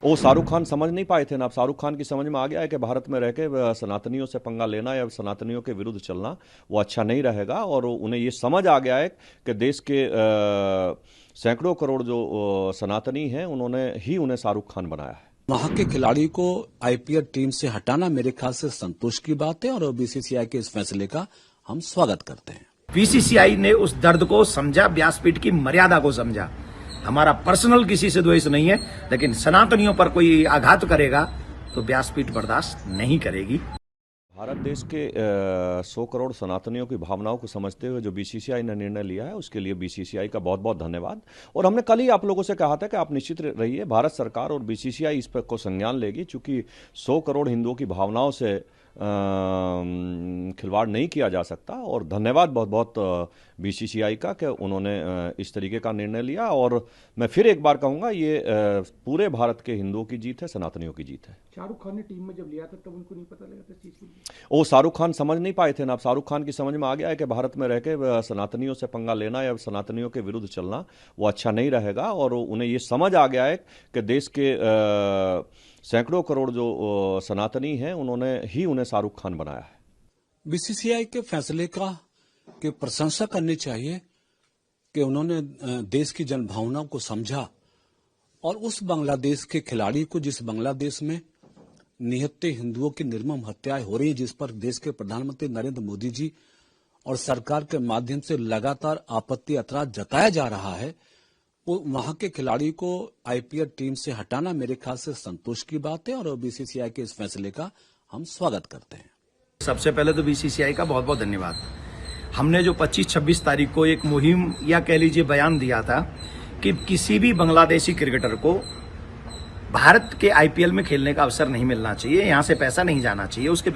वो शाहरुख खान समझ नहीं पाए थे ना। अब शाहरुख खान की समझ में आ गया है कि भारत में रह के सनातनियों से पंगा लेना या सनातनियों के विरुद्ध चलना वो अच्छा नहीं रहेगा। और उन्हें ये समझ आ गया है कि देश के सैकड़ों करोड़ जो सनातनी हैं उन्हें शाहरुख खान बनाया है। वहां के खिलाड़ी को आईपीएल टीम से हटाना मेरे ख्याल से संतोष की बात है और बीसीसीआई के इस फैसले का हम स्वागत करते हैं। बीसीसीआई ने उस दर्द को समझा, व्यासपीठ की मर्यादा को समझा। हमारा पर्सनल किसी से द्वेष नहीं है, लेकिन सनातनियों पर कोई आघात करेगा तो व्यासपीठ बर्दाश्त नहीं करेगी। भारत देश के 100 करोड़ सनातनियों की भावनाओं को समझते हुए जो बीसीसीआई ने निर्णय लिया है उसके लिए बीसीसीआई का बहुत बहुत धन्यवाद। और हमने कल ही आप लोगों से कहा था कि आप निश्चित रहिए, भारत सरकार और बीसीसीआई इस पर को संज्ञान लेगी, चूंकि 100 करोड़ हिंदुओं की भावनाओं से खिलवाड़ नहीं किया जा सकता। और धन्यवाद बहुत बहुत बीसीसीआई का कि उन्होंने इस तरीके का निर्णय लिया। और मैं फिर एक बार कहूँगा, ये पूरे भारत के हिंदुओं की जीत है, सनातनियों की जीत है। शाहरुख खान ने टीम में जब लिया था तब उनको नहीं पता लगा था इस चीज के लिए। वो शाहरुख खान समझ नहीं पाए थे ना। अब शाहरुख खान की समझ में आ गया है कि भारत में रह के सनातनियों से पंगा लेना या सनातनियों के विरुद्ध चलना वो अच्छा नहीं रहेगा। और उन्हें ये समझ आ गया है कि देश के सैकड़ों करोड़ जो सनातनी हैं उन्हें शाहरुख खान बनाया है। बीसीसीआई के फैसले की प्रशंसा करनी चाहिए कि उन्होंने देश की जनभावनाओं को समझा और उस बांग्लादेश के खिलाड़ी को, जिस बांग्लादेश में निहत्थे हिंदुओं की निर्मम हत्याएं हो रही है, जिस पर देश के प्रधानमंत्री नरेंद्र मोदी जी और सरकार के माध्यम से लगातार आपत्ति ऐतराज जताया जा रहा है, वो वहां के खिलाड़ी को आईपीएल टीम से हटाना मेरे ख्याल से संतोष की बात है और बीसीसीआई के इस फैसले का हम स्वागत करते हैं। सबसे पहले तो बीसीसीआई का बहुत बहुत धन्यवाद। हमने जो 25-26 तारीख को एक मुहिम या कह लीजिए बयान दिया था कि किसी भी बांग्लादेशी क्रिकेटर को भारत के आईपीएल में खेलने का अवसर नहीं मिलना चाहिए, यहां से पैसा नहीं जाना चाहिए। उसके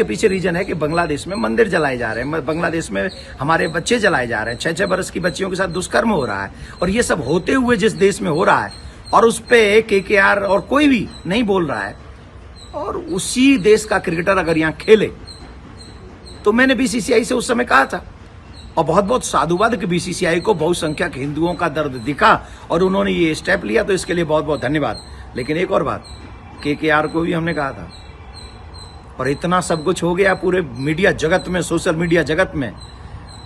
पीछे रीजन है कि बांग्लादेश में मंदिर जलाए जा रहे हैं, बांग्लादेश में हमारे बच्चे जलाए जा रहे हैं, 6-6 वर्ष की बच्चियों के साथ दुष्कर्म हो रहा है। और ये सब होते हुए जिस देश में हो रहा है और उस पे केकेआर और कोई भी नहीं बोल रहा है, और उसी देश का क्रिकेटर अगर यहां खेले, तो मैंने बीसीसीआई से उस समय कहा था और बहुत बहुत साधुवाद कि बीसीसीआई को बहुसंख्यक हिंदुओं का दर्द दिखा और उन्होंने ये स्टेप लिया, तो इसके लिए बहुत बहुत धन्यवाद। लेकिन एक और बात, केकेआर को भी हमने कहा था, और इतना सब कुछ हो गया पूरे मीडिया जगत में, सोशल मीडिया जगत में,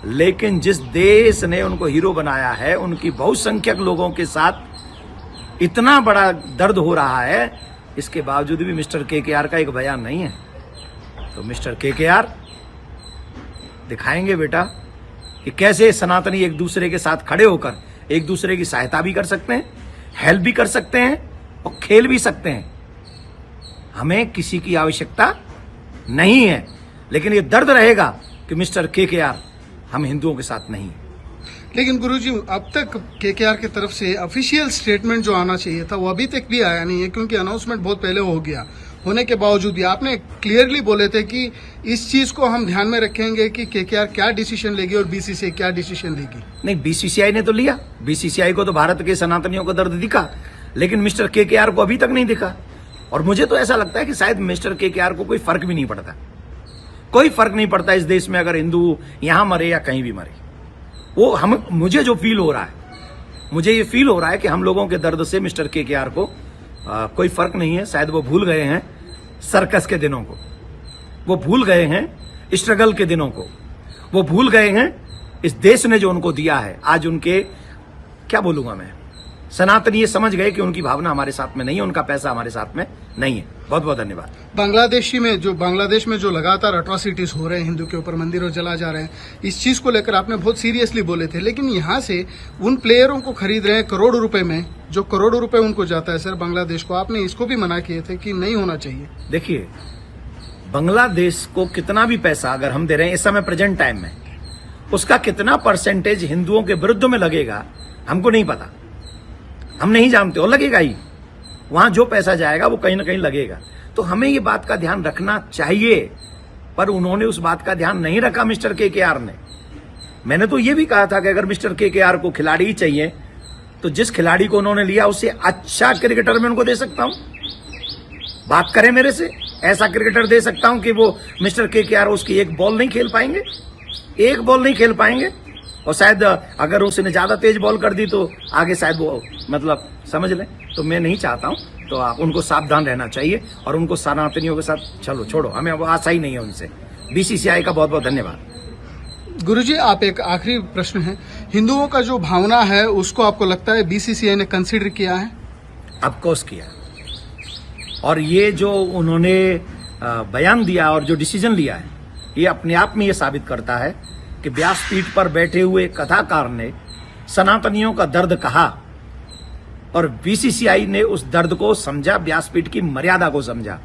लेकिन जिस देश ने उनको हीरो बनाया है, उनकी बहुसंख्यक लोगों के साथ इतना बड़ा दर्द हो रहा है, इसके बावजूद भी मिस्टर केकेआर का एक बयान नहीं है। तो मिस्टर केकेआर दिखाएंगे बेटा कि कैसे सनातनी एक दूसरे के साथ खड़े होकर एक दूसरे की सहायता भी कर सकते हैं, हेल्प भी कर सकते हैं और खेल भी सकते हैं। हमें किसी की आवश्यकता नहीं है, लेकिन ये दर्द रहेगा कि मिस्टर केकेआर हम हिंदुओं के साथ नहीं। लेकिन गुरुजी, अब तक केकेआर की तरफ से ऑफिशियल स्टेटमेंट जो आना चाहिए था वो अभी तक भी आया नहीं है, क्योंकि अनाउंसमेंट बहुत पहले हो गया। होने के बावजूद भी आपने क्लियरली बोले थे कि इस चीज को हम ध्यान में रखेंगे कि केकेआर क्या डिसीजन लेगी और बीसीसीआई क्या डिसीजन लेगी। नहीं, बीसीसीआई ने तो लिया, बीसीसीआई को तो भारत के सनातनियों को दर्द दिखा, लेकिन मिस्टर केकेआर को अभी तक नहीं दिखा। और मुझे तो ऐसा लगता है कि शायद मिस्टर केकेआर को कोई फर्क भी नहीं पड़ता, कोई फर्क नहीं पड़ता इस देश में अगर हिंदू यहां मरे या कहीं भी मरे। मुझे जो फील हो रहा है, मुझे ये फील हो रहा है कि हम लोगों के दर्द से मिस्टर केकेआर को कोई फर्क नहीं है। शायद वो भूल गए हैं सर्कस के दिनों को, वो भूल गए हैं स्ट्रगल के दिनों को, वो भूल गए हैं इस देश ने जो उनको दिया है। आज उनके, क्या बोलूंगा मैं, सनातनी ये समझ गए कि उनकी भावना हमारे साथ में नहीं है, उनका पैसा हमारे साथ में नहीं है। बहुत बहुत धन्यवाद। बांग्लादेश में जो लगातार अट्रॉसिटीज हो रहे हैं, हिंदू के ऊपर मंदिरों जला जा रहे हैं, इस चीज को लेकर आपने बहुत सीरियसली बोले थे, लेकिन यहाँ से उन प्लेयरों को खरीद रहे हैं करोड़ों रुपए में, जो करोड़ों रुपए उनको जाता है सर बांग्लादेश को, आपने इसको भी मना किए थे कि नहीं होना चाहिए। देखिए, बांग्लादेश को कितना भी पैसा अगर हम दे रहे हैं इस समय प्रेजेंट टाइम में, उसका कितना परसेंटेज हिंदुओं के विरुद्ध में लगेगा हमको नहीं पता, हम नहीं जानते, और लगेगा ही। वहां जो पैसा जाएगा वो कहीं ना कहीं लगेगा। तो हमें ये बात का ध्यान रखना चाहिए, पर उन्होंने उस बात का ध्यान नहीं रखा मिस्टर केकेआर ने। मैंने तो ये भी कहा था कि अगर मिस्टर केकेआर को खिलाड़ी ही चाहिए तो जिस खिलाड़ी को उन्होंने लिया उससे अच्छा क्रिकेटर मैं उनको दे सकता हूं। बात करें मेरे से, ऐसा क्रिकेटर दे सकता हूं कि वो मिस्टर केकेआर उसकी एक बॉल नहीं खेल पाएंगे, एक बॉल नहीं खेल पाएंगे। और शायद अगर उसने ज्यादा तेज बॉल कर दी तो आगे शायद वो मतलब समझ लें। तो मैं नहीं चाहता हूं, तो आप उनको सावधान रहना चाहिए और उनको सनातनियों के साथ चलो छोड़ो, हमें वो आशा ही नहीं है उनसे। बीसीसीआई का बहुत बहुत धन्यवाद। गुरुजी, आप एक आखिरी प्रश्न है, हिंदुओं का जो भावना है उसको आपको लगता है बीसीसीआई ने कंसीडर किया है? ऑफकोर्स किया। और ये जो उन्होंने बयान दिया और जो डिसीजन लिया है, ये अपने आप में ये साबित करता है कि व्यासपीठ पर बैठे हुए कथाकार ने सनातनियों का दर्द कहा और बीसीसीआई ने उस दर्द को समझा, व्यासपीठ की मर्यादा को समझा।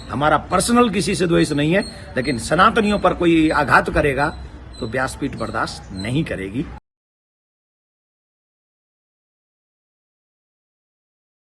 हमारा पर्सनल किसी से द्वेष नहीं है, लेकिन सनातनियों पर कोई आघात करेगा तो व्यासपीठ बर्दाश्त नहीं करेगी।